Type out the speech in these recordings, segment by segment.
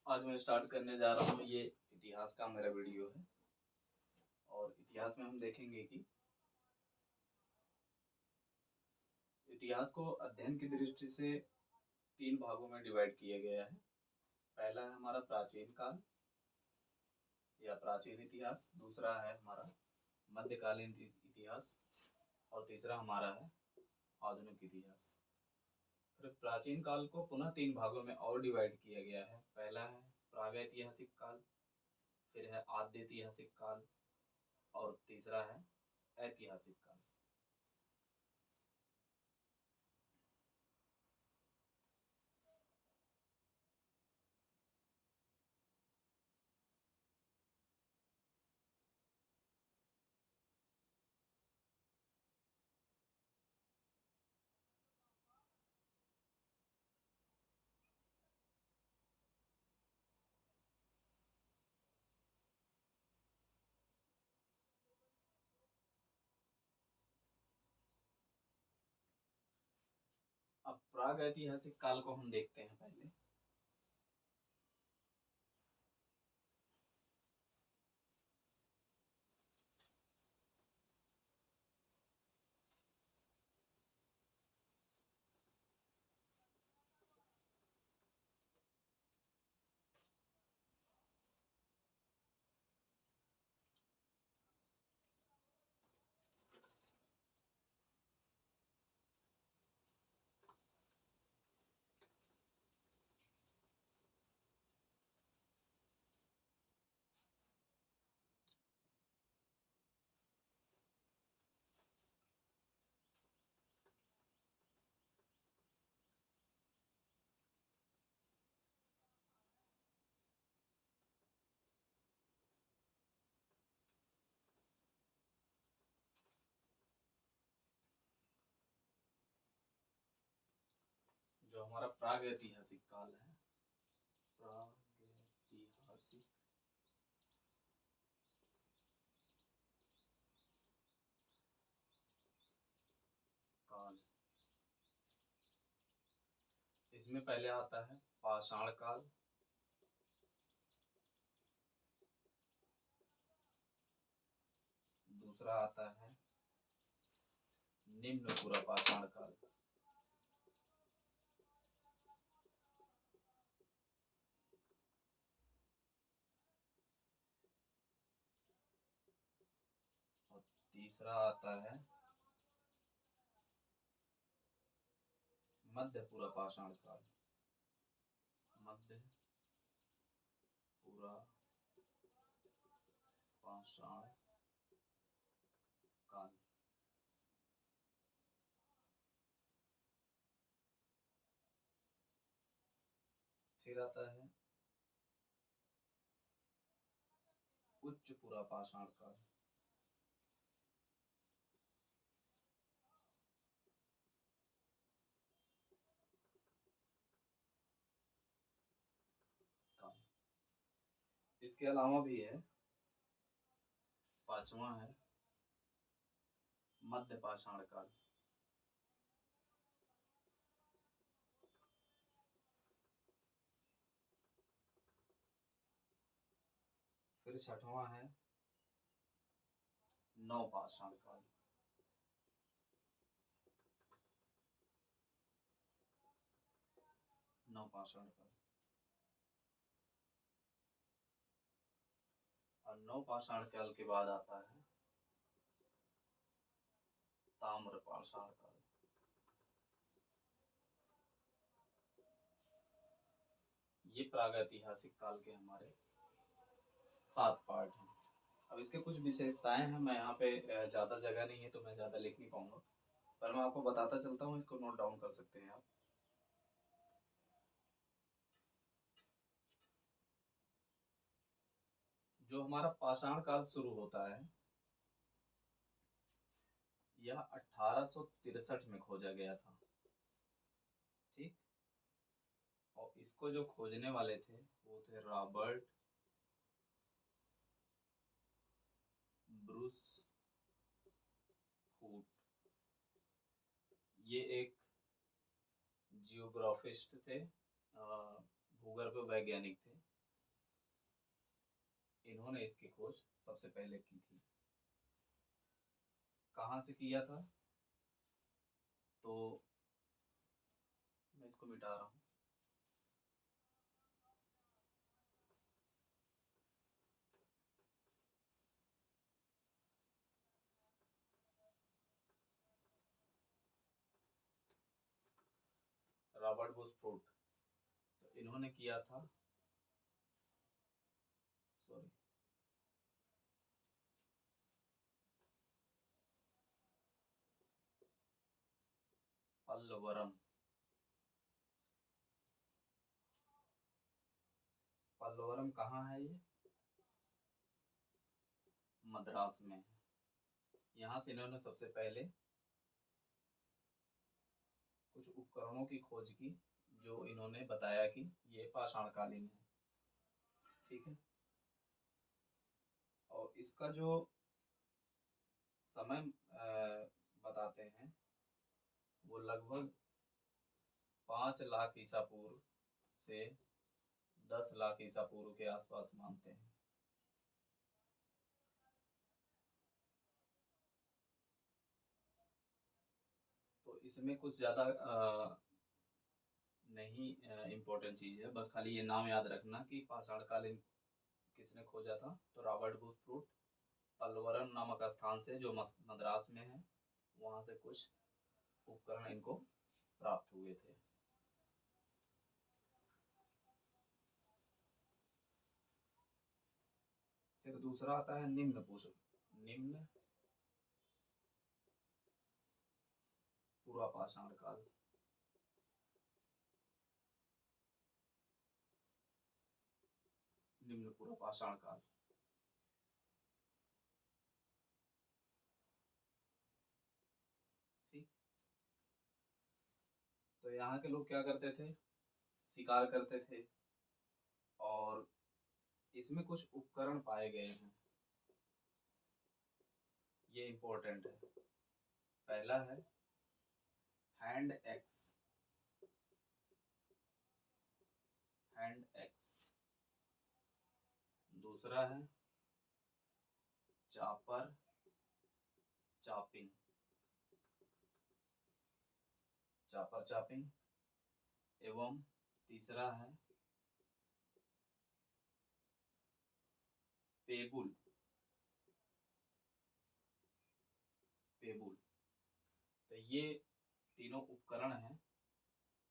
आज मैं स्टार्ट करने जा रहा हूँ, ये इतिहास का मेरा वीडियो है। और इतिहास में हम देखेंगे कि इतिहास को अध्ययन की दृष्टि से 3 भागों में डिवाइड किया गया है। पहला है हमारा प्राचीन काल या प्राचीन इतिहास, दूसरा है हमारा मध्यकालीन इतिहास और तीसरा हमारा है आधुनिक इतिहास। फिर प्राचीन काल को पुनः 3 भागों में और डिवाइड किया गया है। पहला है प्रागैतिहासिक काल, फिर है आद्यैतिहासिक काल और तीसरा है ऐतिहासिक काल। अब प्रागैतिहासिक काल को हम देखते हैं पहले। जो हमारा प्रागैतिहासिक काल है, प्रागैतिहासिक काल, इसमें पहले आता है पाषाण काल, दूसरा आता है निम्न पूरा पाषाण काल, और तीसरा आता है मध्य पूरा पाषाण काल। मध्य पूरा पाषाण काल। फिर आता है उच्च पूरा पाषाण काल। इसके अलावा भी है, पांचवा है मध्य पाषाण काल। फिर छठवां है नव पाषाण काल। नव पाषाण काल और नव पाषाण काल के बाद आता है ताम्र पाषाण काल। ये प्रागैतिहासिक काल के हमारे 7 पार्ट हैं। अब इसके कुछ विशेषताएं हैं, मैं यहाँ पे ज़्यादा जगह नहीं है तो मैं ज़्यादा लिख नहीं पाऊंगा, पर मैं आपको बताता चलता हूँ, इसको नोट डाउन कर सकते हैं आप। जो हमारा पाषाण काल शुरू होता है, यह 1863 में खोजा गया था। ठीक। और इसको जो खोजने वाले थे वो थे रॉबर्ट ब्रूस हुट। ये एक जियोग्राफिस्ट थे, भूगर्भ वैज्ञानिक थे। इन्होंने इसकी खोज सबसे पहले की थी। कहाँ से किया था? तो मैं इसको मिटा रहा हूँ। रॉबर्ट बुशफोर्ड, तो इन्होंने किया था, सॉरी, पल्लवरम। पल्लवरम कहाँ है ये? मद्रास में है। यहाँ से इन्होंने सबसे पहले कुछ उपकरणों की खोज की, जो इन्होंने बताया कि ये पाषाणकालीन है। ठीक है। और इसका जो समय बताते हैं, वो लगभग 5 लाख ईसा पूर्व से 10 लाख ईसा पूर्व के आसपास मानते हैं। तो इसमें कुछ ज़्यादा नहीं इम्पोर्टेंट चीज़ है, बस खाली ये नाम याद रखना कि पाषाणकालीन किसने खोजा था। तो रॉबर्ट बुशफोर्ड पल्लवरम नामक स्थान से, जो मद्रास में है, वहाँ से कुछ उपकरण इनको प्राप्त हुए थे। फिर दूसरा आता है निम्न निम्न पूर्व पाषाण काल। निम्न पूर्व पाषाण काल। ठीक। तो यहाँ के लोग क्या करते थे? शिकार करते थे, और इसमें कुछ उपकरण पाए गए हैं, ये इंपॉर्टेंट है। पहला है हैंड एक्स। Hand axe. दूसरा है चापर चापिंग। चापर चापिंग। एवं तीसरा है पेबुल। पेबुल। तो ये तीनों उपकरण हैं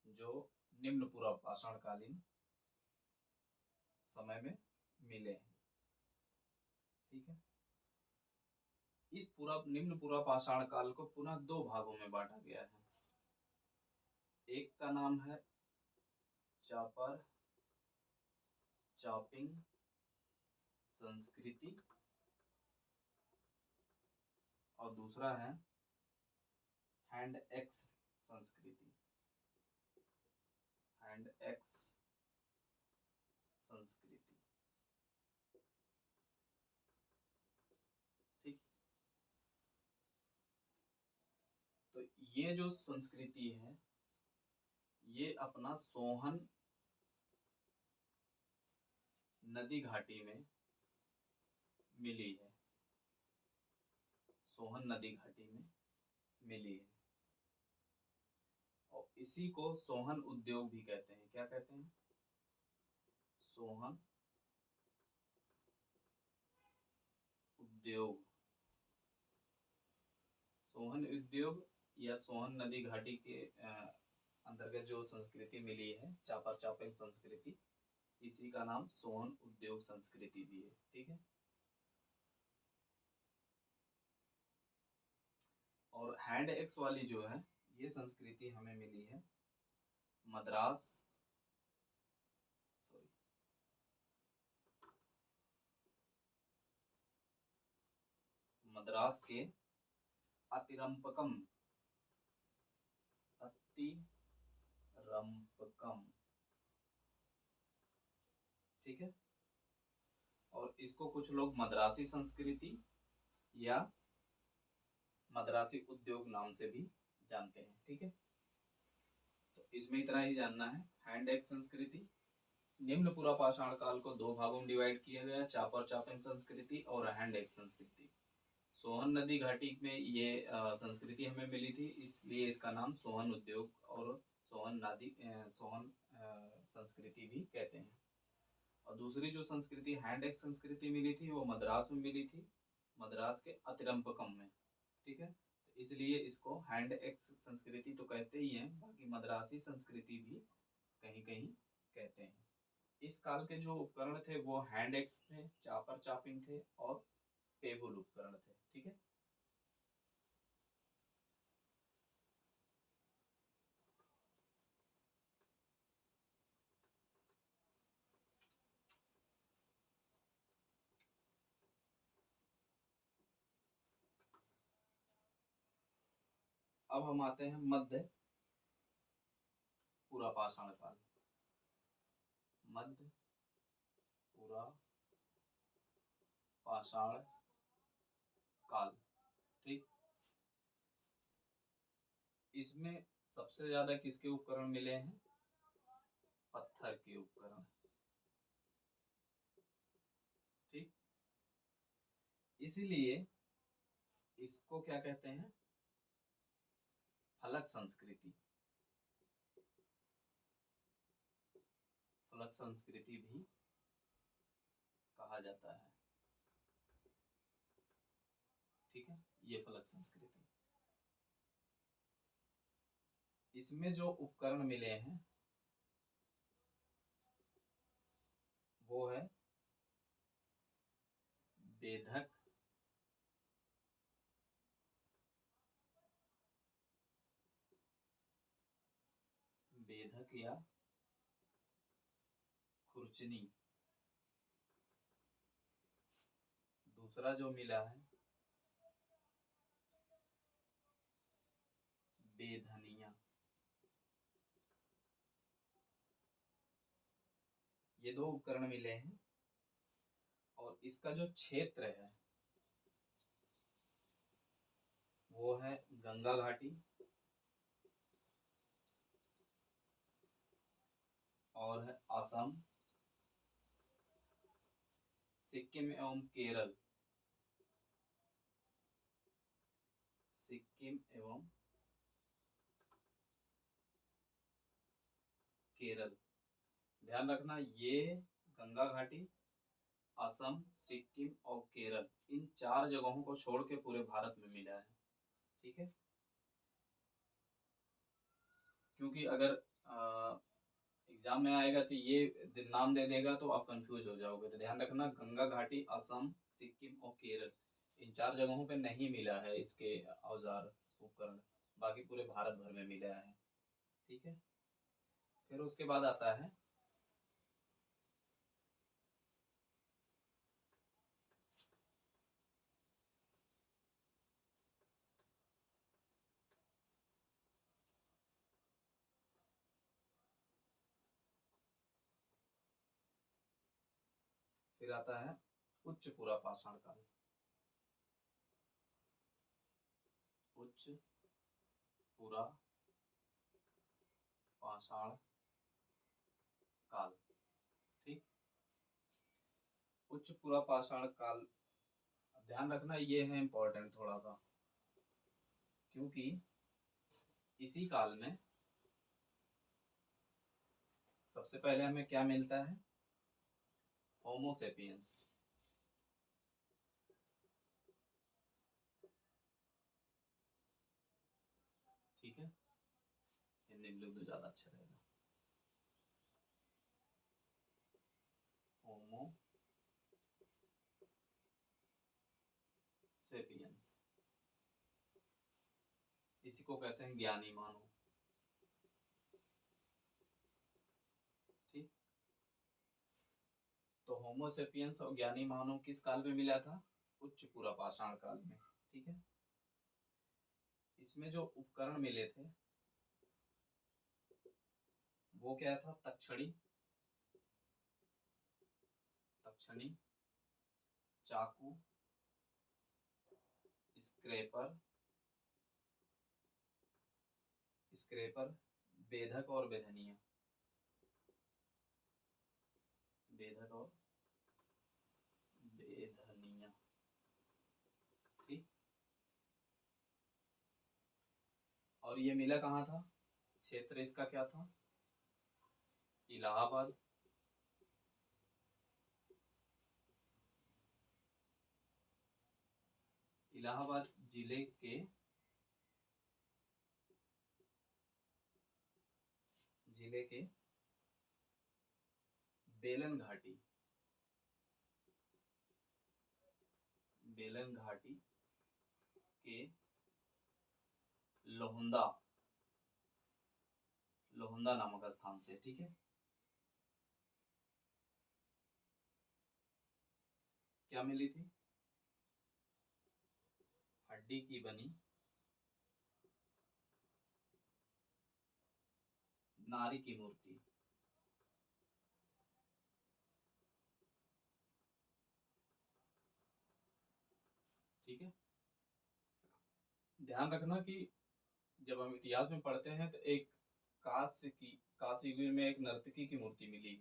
जो निम्न पूर्व पाषाणकालीन समय में मिले हैं। ठीक है। इस पूरा निम्न पूर्व पाषाण काल को पुनः दो भागों में बांटा गया है। एक का नाम है चापर चापिंग संस्कृति, और दूसरा है हैंड एक्स संस्कृति। हैंड एक्स संस्कृति। ठीक। तो ये जो संस्कृति है, ये अपना सोहन नदी घाटी में मिली है। सोहन नदी घाटी में मिली है, और इसी को सोहन उद्योग भी कहते हैं। क्या कहते हैं? सोहन उद्योग। सोहन उद्योग या सोहन नदी घाटी के अंतर्गत जो संस्कृति मिली है, चापर चापिंग संस्कृति, इसी का नाम सोहन उद्योग संस्कृति भी है। ठीक है। और हैंड एक्स वाली जो है, ये संस्कृति हमें मिली है मद्रास, सॉरी, मद्रास के अतिरंपकम। अतिरंपकम। ठीक है। और इसको कुछ लोग मद्रासी संस्कृति या मद्रासी उद्योग नाम से भी जानते हैं। ठीक है। तो इसमें इतना ही जानना है। हैंड एक्स संस्कृति निम्न पूरा पाषाण काल को दो भागों में डिवाइड किया गया, चापर चापिंग संस्कृति और हैंड एक्स संस्कृति। सोहन नदी घाटी में ये संस्कृति हमें मिली थी, इसलिए इसका नाम सोहन उद्योग और सोहन संस्कृति भी कहते हैं। और दूसरी जो संस्कृति हैंड एक्स संस्कृति मिली थी वो मद्रास में मिली थी, मद्रास के अतिरंपकम में। ठीक है, तो इसलिए इसको हैंड एक्स संस्कृति तो कहते ही हैं, बाकी मद्रासी संस्कृति भी कहीं कहीं कहते हैं। इस काल के जो उपकरण थे वो हैंड एक्स थे, चापर चापिंग थे और पेबुल उपकरण थे। ठीक है, अब हम आते हैं मध्य पूरा पाषाण काल। मध्य पूरा पाषाण काल। ठीक, इसमें सबसे ज्यादा किसके उपकरण मिले हैं? पत्थर के उपकरण। ठीक, इसीलिए इसको क्या कहते हैं? फलक संस्कृति। फलक संस्कृति भी कहा जाता है। ठीक है, ये फलक संस्कृति। इसमें जो उपकरण मिले हैं वो है बेधक, बेधक या खुरचनी। दूसरा जो मिला है बेधनिया। ये दो उपकरण मिले हैं और इसका जो क्षेत्र है वो है गंगा घाटी और है असम, सिक्किम एवं केरल। सिक्किम एवं केरल। ध्यान रखना, ये गंगा घाटी, असम, सिक्किम और केरल, इन चार जगहों को छोड़ के पूरे भारत में मिला है। ठीक है, क्योंकि अगर एग्जाम में आएगा तो ये नाम दे देगा तो आप कंफ्यूज हो जाओगे। तो ध्यान रखना, गंगा घाटी, असम, सिक्किम और केरल, इन चार जगहों पे नहीं मिला है इसके औजार उपकरण, बाकी पूरे भारत भर में मिला है। ठीक है, फिर उसके बाद आता है फिर आता है उच्च पुरा पाषाण काल। उच्च पुरा पाषाण काल। ठीक, उच्च पुरा पाषाण काल, ध्यान रखना ये है इंपॉर्टेंट थोड़ा सा, क्योंकि इसी काल में सबसे पहले हमें क्या मिलता है? होमोसेपियंस। ठीक है, हिंदी में लिख दो ज्यादा अच्छा रहेगा। होमो सेपियंस, इसी को कहते हैं ज्ञानी मानव। ठीक, तो होमोसेपियंस और ज्ञानी मानव किस काल में मिला था? उच्च पुरा पाषाण काल में। ठीक है, इसमें जो उपकरण मिले थे वो क्या था? तक्षणी, तक्षणी, चाकू, स्क्रेपर, स्क्रेपर, बेधक और बेधनिया। बेधक और बेधनिया। ठीक। और ये मिला कहाँ था? क्षेत्र इसका क्या था? इलाहाबाद। इलाहाबाद जिले के बेलन घाटी, बेलन घाटी के लोहंदा, लोहंदा नामक स्थान से। ठीक है। क्या मिली थी? हड्डी की बनी नारी की मूर्ति। ठीक है। ध्यान रखना कि जब हम इतिहास में पढ़ते हैं तो एक काशी में एक नर्तकी की मूर्ति मिली।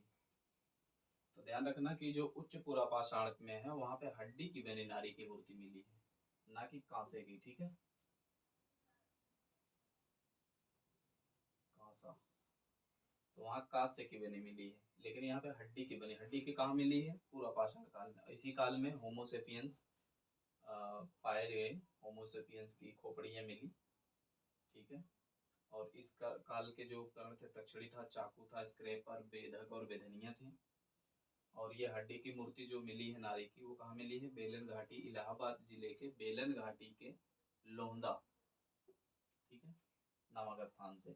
तो ध्यान रखना कि जो उच्च पुरापाषाण में है वहां पे हड्डी की बनी नारी की मूर्ति मिली है, ना कि कांसे की। ठीक है। कांसा, तो वहां कांस्य की बनी मिली है, लेकिन यहाँ पे हड्डी की बनी। हड्डी की कहाँ मिली है? पुरापाषाण काल में। इसी काल में होमोसेपियंस पाए गए, होमोसेपियंस की खोपड़ियां मिली। ठीक है। और इस काल के जो उपकरण थे, तक्षड़ी था, चाकू था, स्क्रैपर, बेधक और बेधनिया थी। और ये हड्डी की मूर्ति जो मिली है नारी की, वो कहाँ मिली है? बेलन घाटी, इलाहाबाद जिले के बेलन घाटी के लोहंदा, ठीक है, नामक स्थान से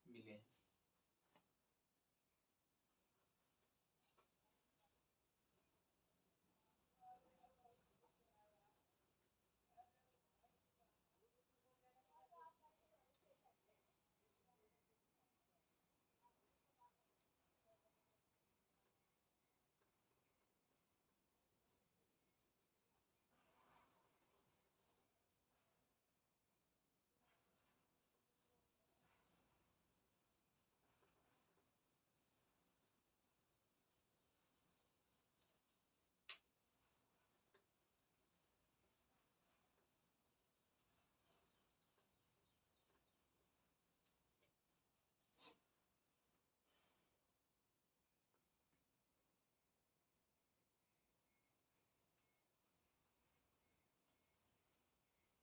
मिले हैं।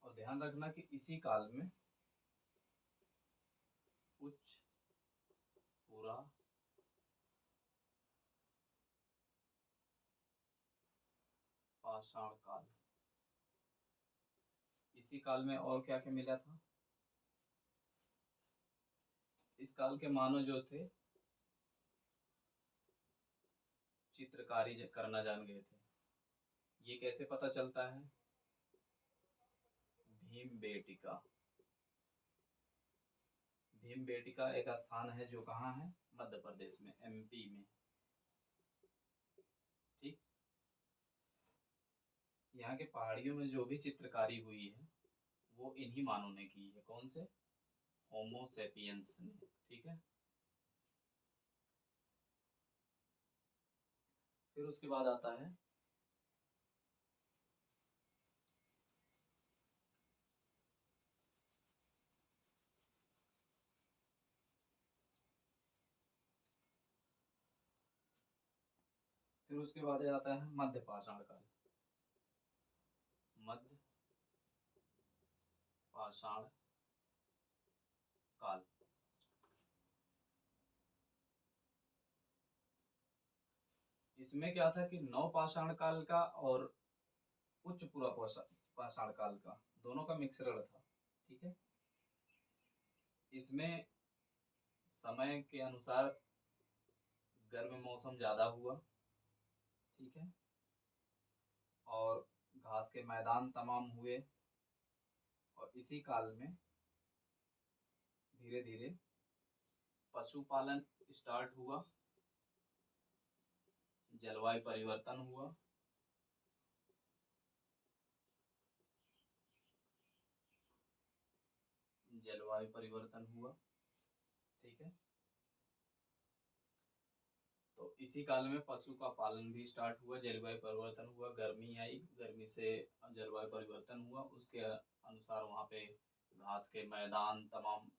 और ध्यान रखना कि इसी काल में उच्च पूरा पाषाण काल, इसी काल में और क्या क्या मिला था? इस काल के मानव जो थे चित्रकारी करना जान गए थे। ये कैसे पता चलता है? भीम बेटिका। भीम बेटिका एक स्थान है जो कहाँ है? मध्य प्रदेश में, एमपी में। ठीक। यहाँ के पहाड़ियों में जो भी चित्रकारी हुई है वो इन्हीं मानव ने की है। कौन से? होमो सेपियंस ने। ठीक है। फिर उसके बाद आता है फिर उसके बाद आता है मध्य पाषाण काल। मध्य पाषाण काल। इसमें क्या था कि नव पाषाण काल का और उच्च पूरा पाषाण काल का दोनों का मिश्रण था। ठीक है। इसमें समय के अनुसार गर्म मौसम ज्यादा हुआ। ठीक है। और घास के मैदान तमाम हुए। और इसी काल में धीरे धीरे पशुपालन स्टार्ट हुआ, जलवायु परिवर्तन हुआ। जलवायु परिवर्तन हुआ। ठीक है। तो इसी काल में पशु का पालन भी स्टार्ट हुआ, जलवायु परिवर्तन हुआ, गर्मी आई, गर्मी से जलवायु परिवर्तन हुआ, उसके अनुसार वहाँ पे घास के मैदान तमाम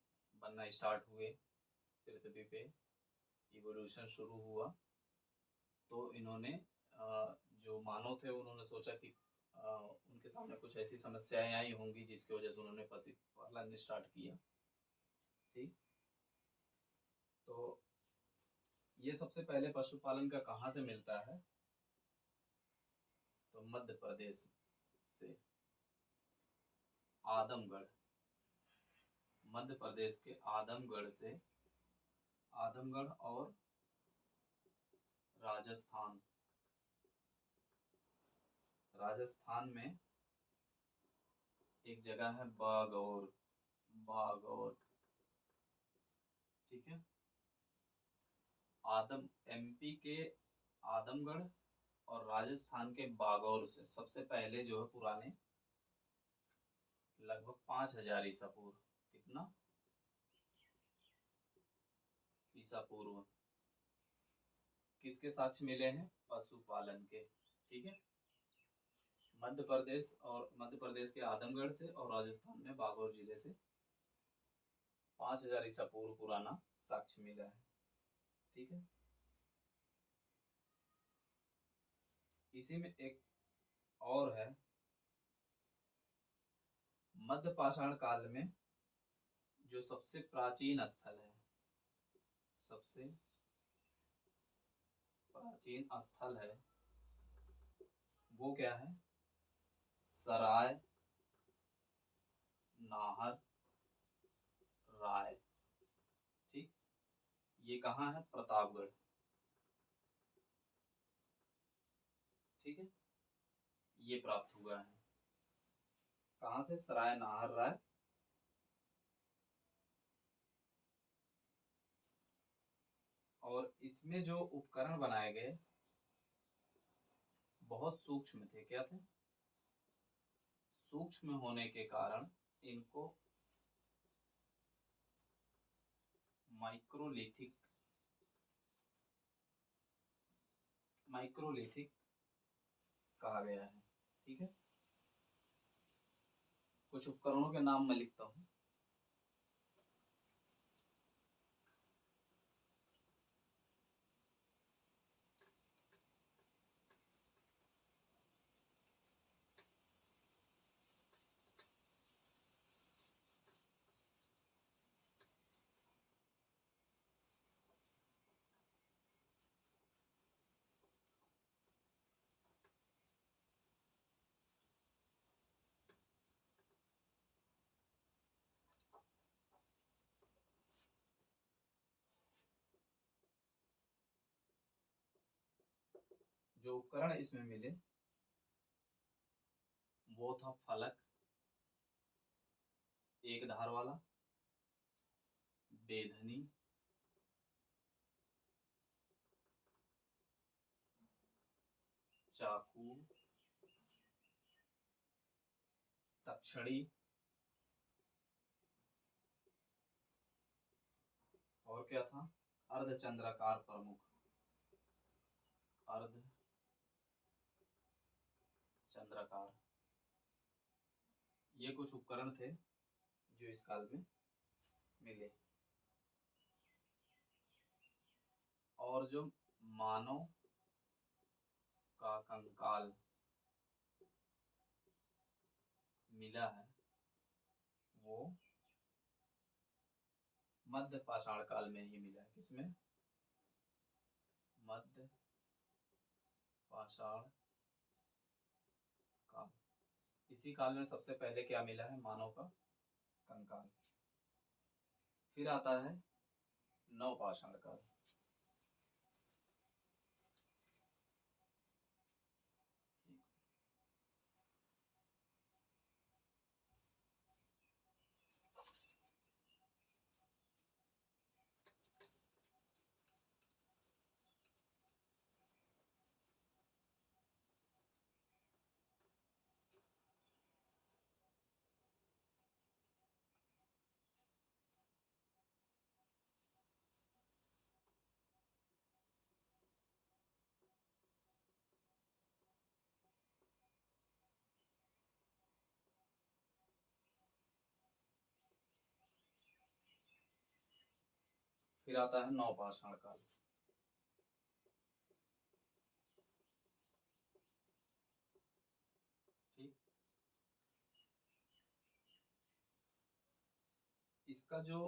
बनना स्टार्ट हुए पृथ्वी पे, इवोल्यूशन शुरू हुआ। तो इन्होंने जो मानव थे उन्होंने सोचा कि उनके सामने कुछ ऐसी समस्याएं आई होंगी जिसकी वजह से उन्होंने पशु पालन स्टार्ट किया। ठीक, तो ये सबसे पहले पशुपालन का कहाँ से मिलता है, तो मध्य प्रदेश से, आदमगढ़, मध्य प्रदेश के आदमगढ़ से, आदमगढ़ और राजस्थान, राजस्थान में एक जगह है बागौर, बागौर, ठीक है। एमपी के आदमगढ़ और राजस्थान के बागौर से सबसे पहले जो है पुराने लगभग 5000 ईसा पूर्व, कितना ईसा पूर्व, किसके साक्ष्य मिले हैं, पशुपालन के। ठीक है, मध्य प्रदेश के आदमगढ़ से और राजस्थान में बागौर जिले से 5000 ईसा पूर्व पुराना साक्ष्य मिला है। ठीक है, इसी में एक और है, मध्य पाषाण काल में जो सबसे प्राचीन स्थल है, सबसे प्राचीन स्थल है वो क्या है, सराय नाहर राय। ठीक, ये कहाँ है, प्रतापगढ़। ठीक है, ये प्राप्त हुआ है कहाँ से, सराय नाहर राय। और इसमें जो उपकरण बनाए गए बहुत सूक्ष्म थे, क्या थे, सूक्ष्म होने के कारण इनको माइक्रोलिथिक, माइक्रोलिथिक कहा गया है। ठीक है, कुछ उपकरणों के नाम मैं लिखता हूँ। जो उपकरण इसमें मिले वो था फलक, एक धार वाला, बेधनी, चाकू, तक्षणी, और क्या था, अर्धचंद्राकार प्रमुख, अर्ध चंद्राकार। ये कुछ उपकरण थे जो इस काल में मिले। और जो मानव का कंकाल मिला है वो मध्य पाषाण काल में ही मिला है। किसमें, मध्य पाषाण काल। इसी काल में सबसे पहले क्या मिला है, मानव का कंकाल। फिर आता है नवपाषाण काल। फिर आता है नवपाषाण काल। ठीक, इसका जो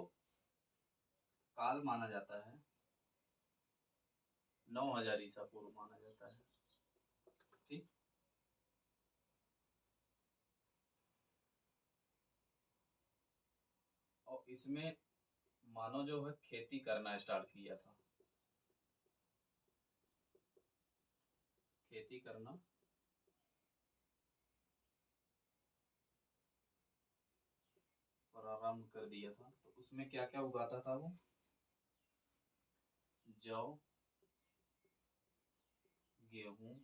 काल माना जाता है 9000 ईसा पूर्व माना जाता है। ठीक, और इसमें मानव जो है खेती करना स्टार्ट किया था, खेती करना प्रारंभ कर दिया था। तो उसमें क्या क्या उगाता था वो? जौ, गेहूं,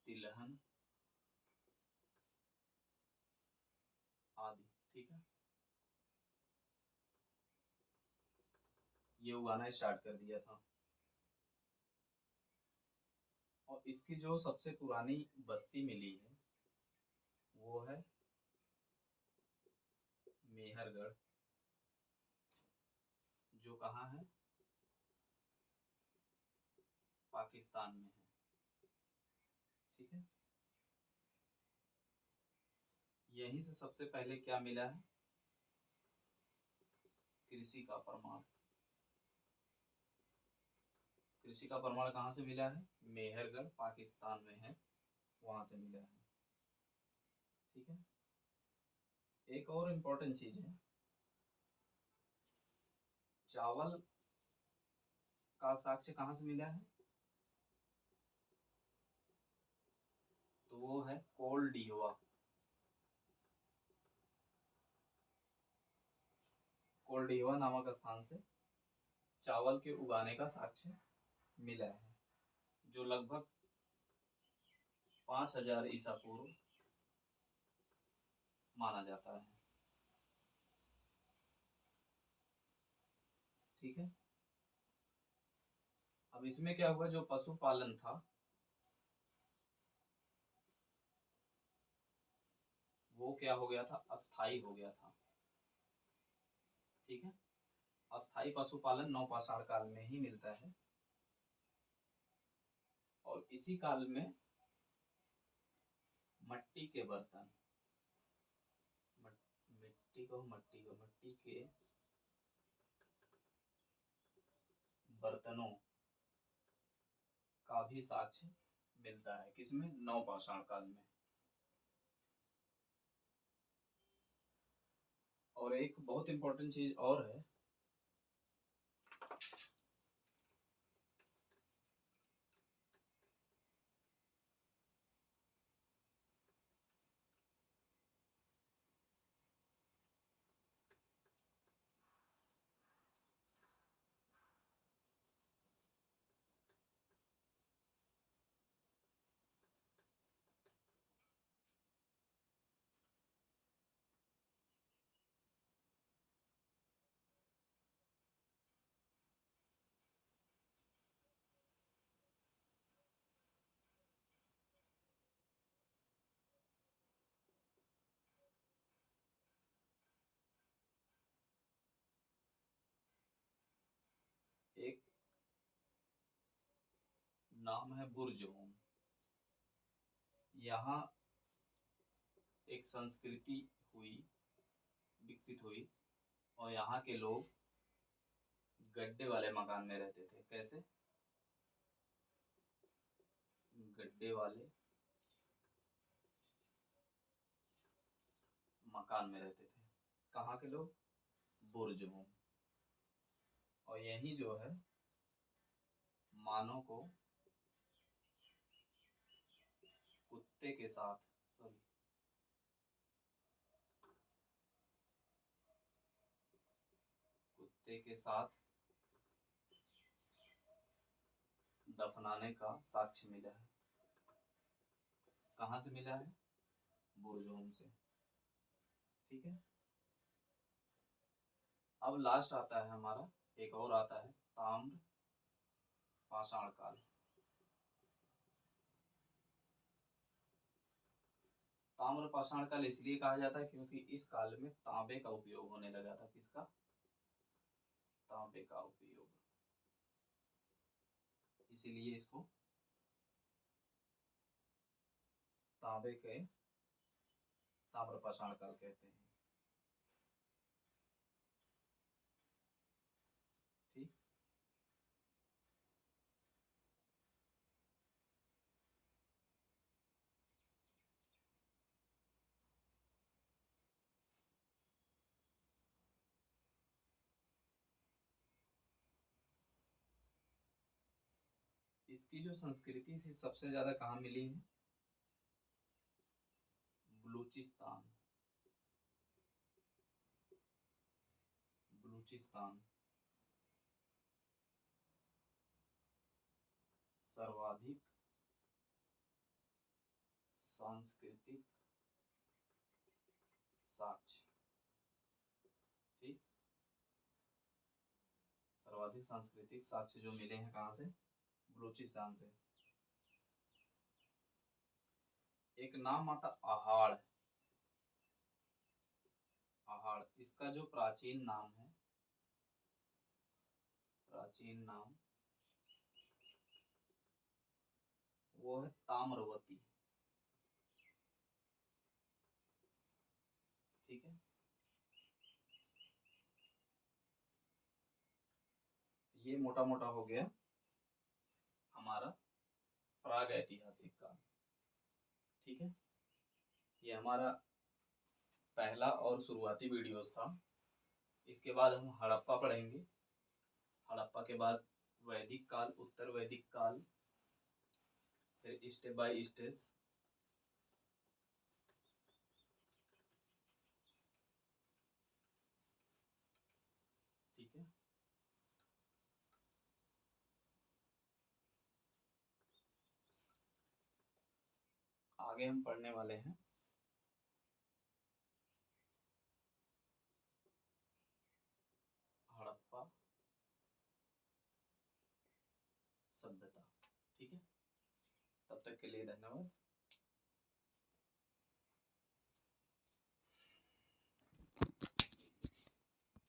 तिलहन आदि। ठीक है, ये उगाना स्टार्ट कर दिया था। और इसकी जो सबसे पुरानी बस्ती मिली है वो है मेहरगढ़, जो कहाँ है? पाकिस्तान में है। ठीक है, यहीं से सबसे पहले क्या मिला है? कृषि का प्रमाण। कृषि का प्रमाण कहाँ से मिला है? मेहरगढ़, पाकिस्तान में है, वहां से मिला है। ठीक है, एक और इम्पोर्टेंट चीज है, चावल का साक्ष्य कहाँ से मिला है? तो वो है कोलडीहवा। कोलडीहवा नामक स्थान से चावल के उगाने का साक्ष्य मिला है, जो लगभग 5000 ईसा पूर्व माना जाता है। ठीक है, अब इसमें क्या हुआ, जो पशुपालन था वो क्या हो गया था? अस्थाई हो गया था। ठीक है, अस्थाई पशुपालन नवपाषाण काल में ही मिलता है। और इसी काल में मट्टी के बर्तन, मट्टी के बर्तनों का भी साक्ष्य मिलता है। किसमें? नवपाषाण काल में। और एक बहुत इंपॉर्टेंट चीज और है, एक नाम है बुर्जहोम। यहाँ एक संस्कृति हुई, विकसित हुई, और यहाँ के लोग गड्ढे वाले मकान में रहते थे। कैसे? गड्ढे वाले मकान में रहते थे। कहाँ के लोग? बुर्जहोम। और यही जो है मानव को कुत्ते के साथ, सॉरी, कुत्ते के साथ दफनाने का साक्ष्य मिला है। कहाँ से मिला है? बुर्जहोम से। ठीक है, अब लास्ट आता है हमारा, एक और आता है ताम्र पाषाण काल। ताम्र पाषाण काल इसलिए कहा जाता है क्योंकि इस काल में तांबे का उपयोग होने लगा था। किसका? तांबे का उपयोग, इसीलिए इसको तांबे के ताम्रपाषाण काल कहते हैं। ठीक। इसकी जो संस्कृति थी सबसे ज्यादा कहाँ मिली है? बलूचिस्तान। बलूचिस्तान सर्वाधिक सांस्कृतिक साक्ष्य। ठीक। सर्वाधिक सांस्कृतिक साक्ष्य जो मिले हैं कहाँ से? बलूचिस्तान से। एक नाम आता आहाड़। आहाड़, इसका जो प्राचीन नाम है, प्राचीन नाम वो है ताम्रवती। ठीक है। ये मोटा मोटा हो गया हमारा प्राग ऐतिहासिक काल। ठीक है। ये हमारा पहला और शुरुआती वीडियोस था। इसके बाद हम हड़प्पा पढ़ेंगे। हड़प्पा के बाद वैदिक काल, उत्तर वैदिक काल, फिर स्टेप बाय स्टेप। ठीक है। आगे हम पढ़ने वाले हैं हड़प्पा सभ्यता। ठीक है। तब तक के लिए धन्यवाद।